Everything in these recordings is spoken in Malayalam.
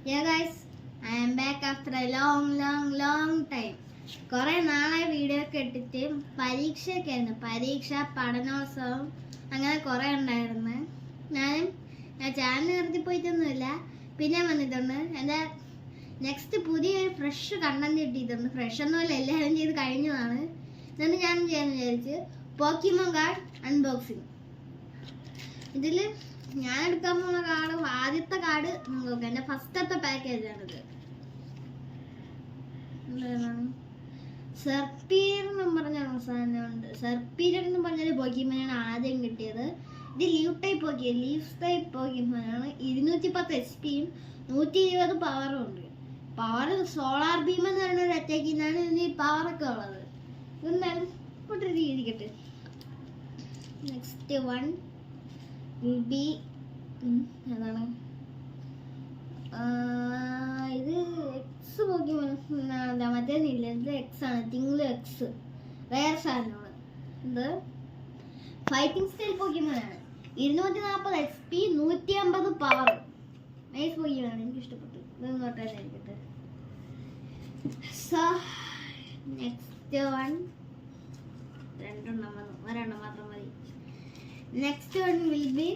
Yeah guys, I am back after a long time. കുറേ നാളായി വീഡിയോ ഒക്കെ ഇട്ടിട്ട് പരീക്ഷയൊക്കെ ആയിരുന്നു. പരീക്ഷ, പഠനോത്സവം അങ്ങനെ കുറേ ഉണ്ടായിരുന്നു. ഞാൻ ചാനൽ നിർത്തി പോയിട്ടൊന്നുമില്ല. പിന്നെ വന്നിട്ടുണ്ട്. എൻ്റെ നെക്സ്റ്റ് പുതിയൊരു ഫ്രഷ് കണ്ടന്റ് കിട്ടിയിട്ടുണ്ട്. ഫ്രഷ് ഒന്നുമല്ല, എല്ലാവരും ചെയ്ത് കഴിഞ്ഞതാണ്. എന്നിട്ട് ഞാൻ ചെയ്യാൻ വിചാരിച്ച് പോക്കിമോൻ കാർഡ് അൺബോക്സിങ്. ഇതിൽ ഞാൻ എടുക്കാൻ പോകുന്ന കാർഡ്, ആദ്യത്തെ കാർഡ് നോക്കാം. എൻ്റെ ഫസ്റ്റത്തെ പാക്കേജാണിത്. എന്താണ് സെർപ്പീരിയർ എന്ന് പറഞ്ഞ സാധനമുണ്ട്. സെർപ്പീരിയർ എന്ന് പറഞ്ഞൊരു പോക്കിമോനാണ് ആദ്യം കിട്ടിയത്. ഇത് ലീഫ് ടൈപ്പ് പോക്കിമോനാണ്. 210 HP 120 പവറും ഉണ്ട്. പവർ സോളാർ ബീം എന്ന് പറയുന്ന ഒരു അറ്റാക്കിന്നാണ് ഇതിന് പവറൊക്കെ ഉള്ളത്. എന്തായാലും ഒരു രീതിക്കട്ടെ. നെക്സ്റ്റ് വൺ will be അതാണ് ഇത് എക്സ് പോക്കിമോൻ. മറ്റേന്നില്ല, ഇത് എക്സ് ആണ്. തിങ്കൾ എക്സ് വേറെ സാധനമാണ്. ഇത് ഫൈറ്റിംഗ് സ്റ്റൈൽ പോക്കിമോനാണ്. 240 HP 150 പവർ. നൈസ് പോക്കിമോനാണ്, എനിക്ക് ഇഷ്ടപ്പെട്ടു. ഇത് നോട്ടായിരിക്കട്ടെ. സോ നെക്സ്റ്റ് വൺ ഒരെണ്ണം മാത്രം മതി. നെക്സ്റ്റ് വൺ വിൽ ബി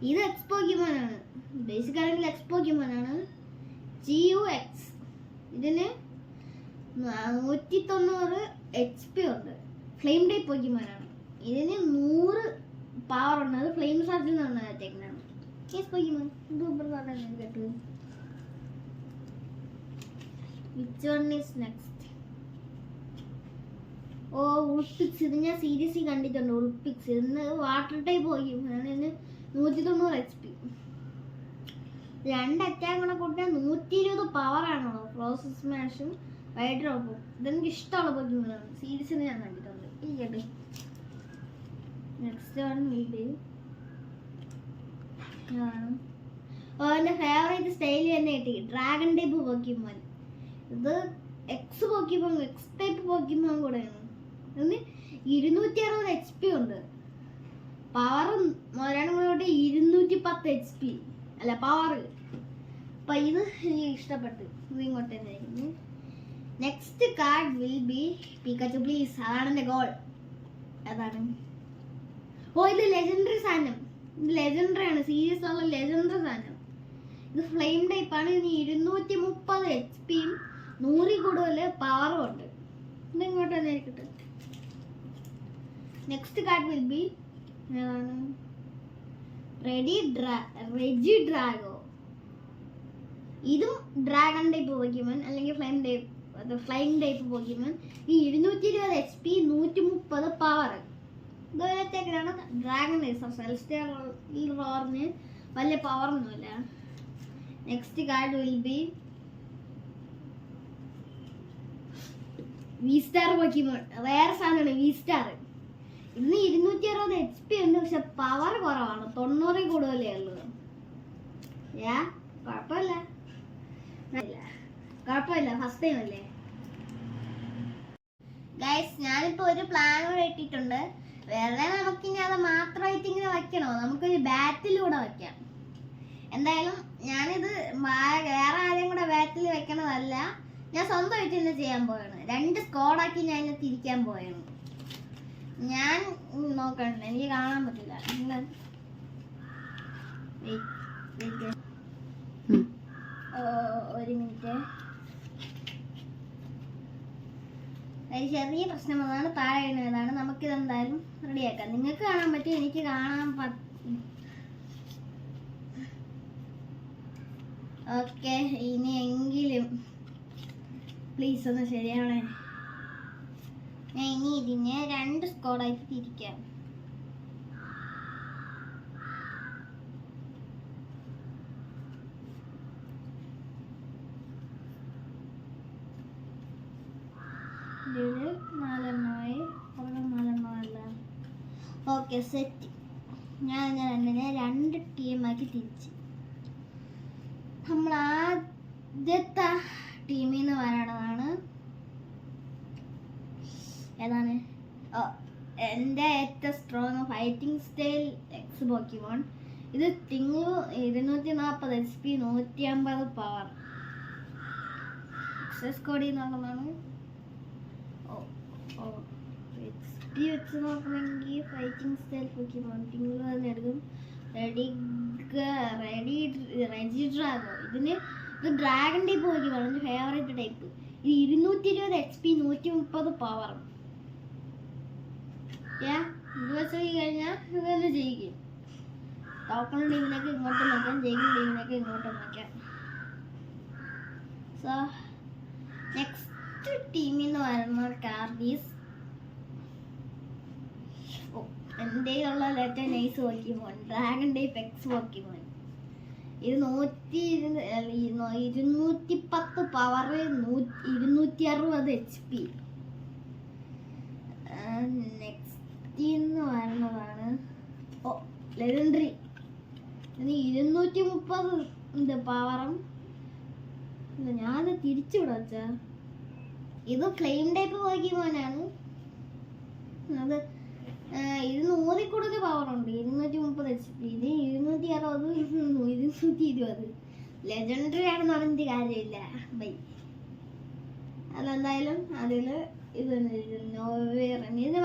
ഇത് എക്സ് പോക്കിമോനാണ്. ബേസിക് ആണെങ്കിൽ എക്സ് പോക്കിമോനാണ്. GUX. ഇതിന് 190 HP ഉണ്ട്. ഫ്ലെയിം ടൈപ്പ് പോക്കിമോനാണ്. ഇതിന് 100 പവർ ഉണ്ട്. അത് ഫ്ലെയിം ചാർജിൽ നിന്നാണ് അറ്റാക്കിനാണ്. എക്സ് പോക്കിമോൻ സൂപ്പർ കാർഡാണ് കേട്ടത്. Which one is next? Vulpix. ഇത് ഞാൻ സീരിയസ്ലി കണ്ടിട്ടുണ്ട്. ഉൾപിക്സ് ഇതിന് വാട്ടർ ടൈപ്പ് പോക്കിമോനാണ്. ഇതിന് 190 HP. 2 അറ്റാക്ക് കൂടെ കൂട്ടിയാൽ 120 പവറാണോ. ഫ്രോസസ് സ്മാഷും വൈഡ് ഡ്രോപ്പും. ഇതെനിക്ക് ഇഷ്ടമുള്ള പോക്കിമോനാണ്. സീരീസിന് ഞാൻ കണ്ടിട്ടുണ്ട്. ഇരിക്കട്ടെ. നെക്സ്റ്റ് വൺ വീഡിയോ എൻ്റെ ഫേവറേറ്റ് സ്റ്റൈൽ തന്നെ കിട്ടി. Dragon type Pokemon. ഇത് X Pokemon, X type Pokemon കൂടെയാണ്. ഇതിന് 260 HP ഉണ്ട്. പവറും ഒരാളും കൂടെ 210 HP അല്ല പവർ. അപ്പം ഇത് എനിക്ക് ഇഷ്ടപ്പെട്ടു. ഇത് ഇങ്ങോട്ട് തന്നെ ആയിരുന്നു. Next card will B Pikachu please. അതാണ് എൻ്റെ ഗോൾ. അതാണ്. ഇത് ലെജൻഡറി സാധനം. ഇത് ലെജൻഡറി ആണ്. സീരിയസ് ഉള്ള ലെജൻഡറി സാധനം. ഇത് ഫ്ലെയിം ടൈപ്പാണ്. ഇതിന് 230 HP 100 കൂടുതൽ പവറും ഉണ്ട്. ഇത് ഇങ്ങോട്ട് തന്നെ ആയിരിക്കട്ടെ. Next card will be Regidrago. ഇതും ഡ്രാഗൺ ടൈപ്പ് പോക്കിമോൻ അല്ലെങ്കിൽ ഫ്ലൈങ് ടൈപ്പ് പോക്കിമോൻ. ഈ 220 HP 130 പവർ. ഇതുപോലത്തേക്കാണ് ഡ്രാഗൺ സെൽസ്റ്റിയൽ റോറിന് വലിയ പവറൊന്നുമില്ല. Next card will be V-Star Pokemon. വേറെ സാധനമാണ് V-Star. ഇന്ന് 260 HP ഉണ്ട്. പക്ഷെ പവർ കുറവാണ്. 90 കൂടുതലേ ഉള്ളത്. കുഴപ്പമില്ല. ഫസ്റ്റ് ടൈം അല്ലേ ഗൈസ്. ഞാനിപ്പോ ഒരു പ്ലാൻ കൂടെ ഇട്ടിട്ടുണ്ട്. വേറെ നമുക്കിനി അത് മാത്രമായിട്ട് ഇങ്ങനെ വയ്ക്കണോ? നമുക്കൊരു ബാറ്റിലൂടെ വയ്ക്കാം. എന്തായാലും ഞാനിത് വേറെ ആരെയും കൂടെ ബാറ്റിൽ വെക്കണതല്ല. ഞാൻ സ്വന്തമായിട്ട് തന്നെ ചെയ്യാൻ പോവാണ്. 2 സ്ക്വാഡാക്കി ഞാൻ തിരിക്കാൻ പോവാണ്. ഞാൻ നോക്കണ്ട, എനിക്ക് കാണാൻ പറ്റില്ല. ഒരു മിനിറ്റ്. ഒരു ചെറിയ പ്രശ്നം വന്നതാണ്. താഴെ ഇടുന്നതാണ്. നമുക്കിത് എന്തായാലും റെഡിയാക്കാം. നിങ്ങൾക്ക് കാണാൻ പറ്റും, എനിക്ക് കാണാൻ ഓക്കെ. ഇനിയെങ്കിലും പ്ലീസ് ഒന്ന് ശരിയാവണേ. ഞാൻ ഇനി ഇതിനെ 2 സ്ക്വാഡായിട്ട് തിരിക്കാം. ഇതില് 4 4 ഓക്കെ സെറ്റ്. ഞാൻ രണ്ടിനെ 2 ടീമാക്കി തിരിച്ച്. നമ്മൾ ആദ്യത്തെ ടീമിൽ നിന്ന് വരണതാണ്. ഏതാണ്? എൻ്റെ ഏറ്റവും സ്ട്രോങ് ഫൈറ്റിംഗ് സ്റ്റൈൽ എക്സ് പോക്കിമോൺ. ഇത് ടിംഗ്ലു 240 HP 150 പവർ. എക്സസ് കോഡി എന്നുള്ളതാണ്. HP വെച്ച് നോക്കണമെങ്കിൽ ഫൈറ്റിംഗ് സ്റ്റൈൽ പോക്കിമോൺ ടിംഗ്ലു തന്നെ എടുക്കും. റെജിഡ്രാഗോ ഇത് ഡ്രാഗൺ ടൈപ്പ് പോക്കിമോൺ, എൻ്റെ ഫേവറേറ്റ് ടൈപ്പ്. ഇത് 220 HP 130 പവർ. ഇത് വെച്ച് കഴിഞ്ഞാൽ ഇത് തന്നെ ജയിക്കും. തോക്കുന്ന ടീമിനൊക്കെ ഇങ്ങോട്ട് നോക്കാം, ജയിക്കുന്ന ടീമിനൊക്കെ ഇങ്ങോട്ട് നോക്കാം. സോ നെക്സ്റ്റ് ടീമിന്ന് വരുന്ന കാർഡീസ്. എൻ്റെ ഉള്ള ഏറ്റവും നൈസ് പോക്കിമോൺ ഡ്രാഗൺ ടൈപ്പ് എക്സ് പോക്കിമോൺ. ഇത് 210 പവർ 260 HP. നെക്സ്റ്റ് വരുന്നതാണ് ലെജൻഡറി. ഇത് 230 പവറും. ഞാൻ തിരിച്ചുവിടാ വെച്ചാ ഇത് ഫ്ലെയിം ടൈപ്പ് പോക്കിമോനാണ്. അത് ഇത് 100 കൂടുതൽ പവറുണ്ട്. 230 HP. ഇത് 260 220. ലെജൻഡറി ആണെന്ന് പറഞ്ഞിട്ട് കാര്യമില്ല ബൈ. അതെന്തായാലും അതിൽ ഇത്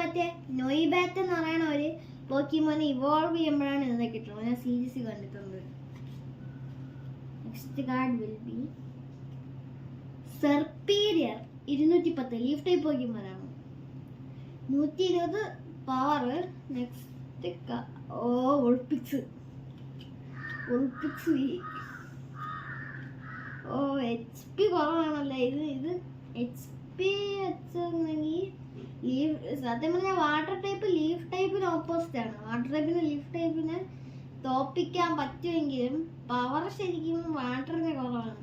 മറ്റേ നോയിബാറ്റ് എന്ന് പറയുന്ന ഒരു പോക്കിമോനെ ഇവോൾവ് ചെയ്യുമ്പോഴാണ് ഇതൊക്കെ കിട്ടുന്നത്. ഞാൻ സീരീസ് കണ്ടിട്ടുണ്ട്. Next card will be Serperior 210 leaf type പോക്കിമോനാണ്. 120 പവർ. നെക്സ്റ്റ് ഒളിപ്പിക്സ് HP കുറവാണല്ലോ. ഇത് HP വെച്ചെങ്കിൽ സത്യം പറഞ്ഞാൽ വാട്ടർ ടൈപ്പ് ലീഫ് ടൈപ്പിന് ഓപ്പോസിറ്റ് ആണ്. വാട്ടർ ടൈപ്പിന് ലീഫ് ടൈപ്പിനെ തോപ്പിക്കാൻ പറ്റുമെങ്കിലും പവർ ശരിക്കും വാട്ടറിന് കുറവാണ്.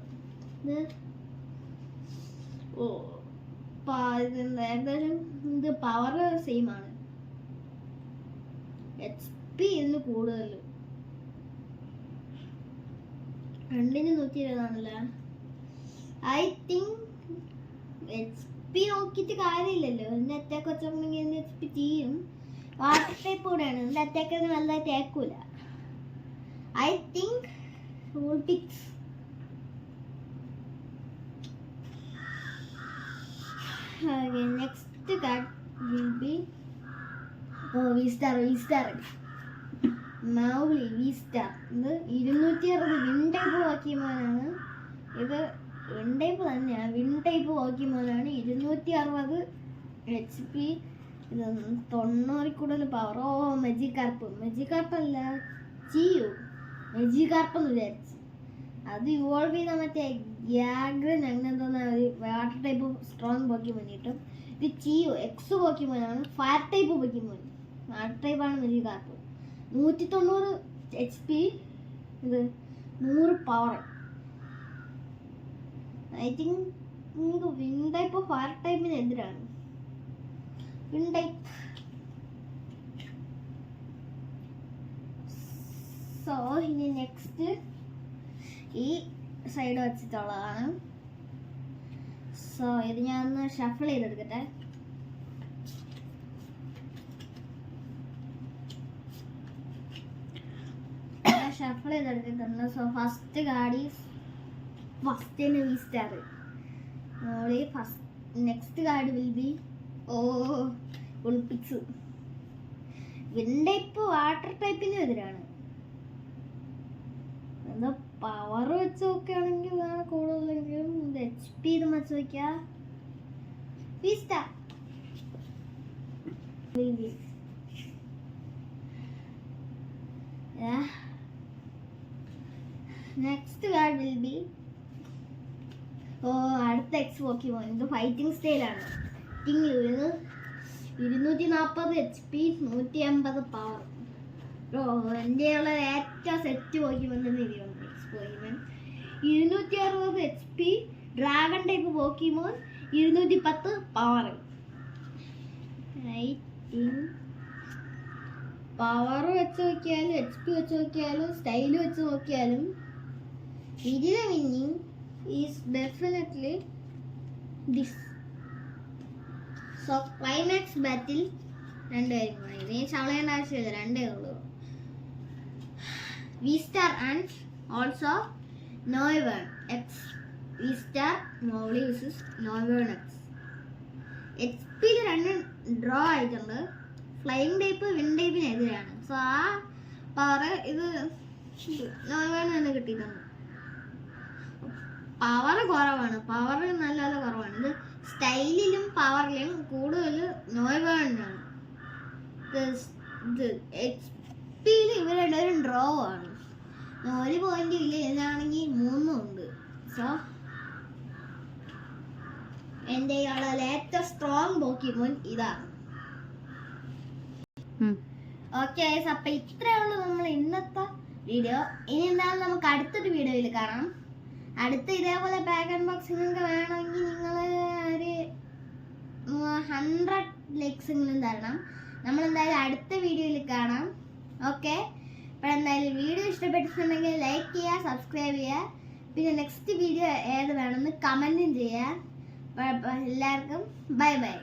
ഏകദേശം ഇത് പവർ സെയിം ആണ്. HP ഇതിന് കൂടുതൽ. രണ്ടിന് 120 ആണല്ലോ. ഐ തിങ്ക് HP നോക്കിയിട്ട് കാര്യമില്ലല്ലോ. ഇതിന്റെ അറ്റാക്ക് വെച്ചിട്ടുണ്ടെങ്കിൽ ഇതിന്റെ HP ചെയ്യും. വാട്ടർ ടൈപ്പ് കൂടെയാണ്. ഇതിന്റെ അറ്റാക്ക് നല്ലതായിട്ട് ഏക്കൂല. I think Vulpix. Next card will be V-Star. മൗലി V-Star. ഇത് 260 വിൻ ടൈപ്പ് പോക്കിമോനാണ്. ഇത് വിൻ ടൈപ്പ് തന്നെയാണ്. വിൻ ടൈപ്പ് പോക്കിമോനാണ്. 260 HP. ഇത് 90 കൂടുതൽ പവർ. മെജികാർപ്പ് അല്ല ചിയു. മെജികാർപ്പ് എന്ന് വിചാരിച്ചു. അത് ഇവോൾവ് ചെയ്താൽ മറ്റേ ഗ്യാഗ്രൻ അങ്ങനെ തോന്നുന്ന ഒരു വാട്ടർ ടൈപ്പ് സ്ട്രോങ് പോക്കിമോൻ കിട്ടും. ഇത് ചിയു എക്സ് പോക്കിമോനാണ്. Fire type Pokemon. ഫയർ ടൈപ്പാണ് മെജികാർപ്പ്. 190 HP. ഇത് 100 പവർ. ഐ തിങ്ക് നിങ്ങൾക്ക് വിൻ ടൈപ്പ് ഫയർ ടൈപ്പിന് എതിരാണ്. Wind type. സോ ഇനി നെക്സ്റ്റ് ഈ സൈഡ് വെച്ചിട്ടുള്ളതാണ്. സോ ഇത് ഞാൻ ഒന്ന് ഷഫിൾ ചെയ്തെടുക്കട്ടെ. ഷഫിൾ ചെയ്തെടുത്തിട്ടുണ്ട്. സോ ഫസ്റ്റ് കാർഡ് ഫസ്റ്റിന് V-Star. Next card will be Vulpix. Wind type water ടൈപ്പിന് എതിരാണ്. എന്താ പവർ വെച്ച് നോക്കുകയാണെങ്കിൽ ഇതാണ് കൂടുതലെങ്കിലും. HP ഇത് വെച്ച് നോക്കിയാ V-Star. Next card will B അടുത്ത എക്സ് പോക്കിമോൻ. ഇത് ഫൈറ്റിംഗ് സ്റ്റൈലാണ്. ടിംഗ്ലു. 240 HP 150 പവർ. എൻ്റെ ഉള്ള ഏറ്റവും സെറ്റ് പോക്കിമോൻ രീതിയുണ്ട് X Pokemon. 260 HP dragon type Pokemon. 210 power. Power വെച്ച് നോക്കിയാലും HP വെച്ച് നോക്കിയാലും സ്റ്റൈൽ വെച്ച് നോക്കിയാലും ഇതിലെ winning is definitely this. So climax battle രണ്ടുപേരും ഇതിനെ ചവളയേണ്ട ആവശ്യമില്ല. രണ്ടേ ഉള്ളൂ. V-Star and also Noivern X. V-Star Mowgli vs Noivern X. XP രണ്ട് ഡ്രോ ആയിട്ടുണ്ട്. ഫ്ലൈയിങ് ടൈപ്പ് വിൻ ടൈപ്പിനെതിരെയാണ്. സോ ആ പവർ ഇത് നോവേൺ തന്നെ കിട്ടിയിട്ടുണ്ട്. പവർ കുറവാണ്, പവർ നല്ല കുറവാണ്. ഇത് സ്റ്റൈലിലും പവറിലും കൂടുതൽ നോവേണിനാണ്. ഇത് XPയിൽ ഇവർ രണ്ടുപേരും ഡ്രോ ആണ്. 1 പോയിന്റ് ഇല്ല, ഇതിനാണെങ്കിൽ 3 ഉണ്ട്. സോ എൻ്റെ ഏറ്റവും സ്ട്രോങ് പോക്കിമോൻ ഇതാണ്. ഓക്കെ, അപ്പൊ ഇത്രയേ ഉള്ളൂ നമ്മൾ ഇന്നത്തെ വീഡിയോ. ഇനി എന്തായാലും നമുക്ക് അടുത്തൊരു വീഡിയോയിൽ കാണാം. അടുത്ത ഇതേപോലെ ബാഗ് അൺബോക്സിംഗ് നിങ്ങൾക്ക് വേണമെങ്കിൽ നിങ്ങൾ ഒരു 100 ലൈക്സെങ്കിലും തരണം. നമ്മളെന്തായാലും അടുത്ത വീഡിയോയിൽ കാണാം. ഓക്കെ, അപ്പോൾ എന്തായാലും വീഡിയോ ഇഷ്ടപ്പെട്ടിട്ടുണ്ടെങ്കിൽ ലൈക്ക് ചെയ്യുക, സബ്സ്ക്രൈബ് ചെയ്യുക. പിന്നെ നെക്സ്റ്റ് വീഡിയോ ഏത് വേണമെന്ന് കമൻറ്റും ചെയ്യുക. എല്ലാവർക്കും ബൈ ബൈ.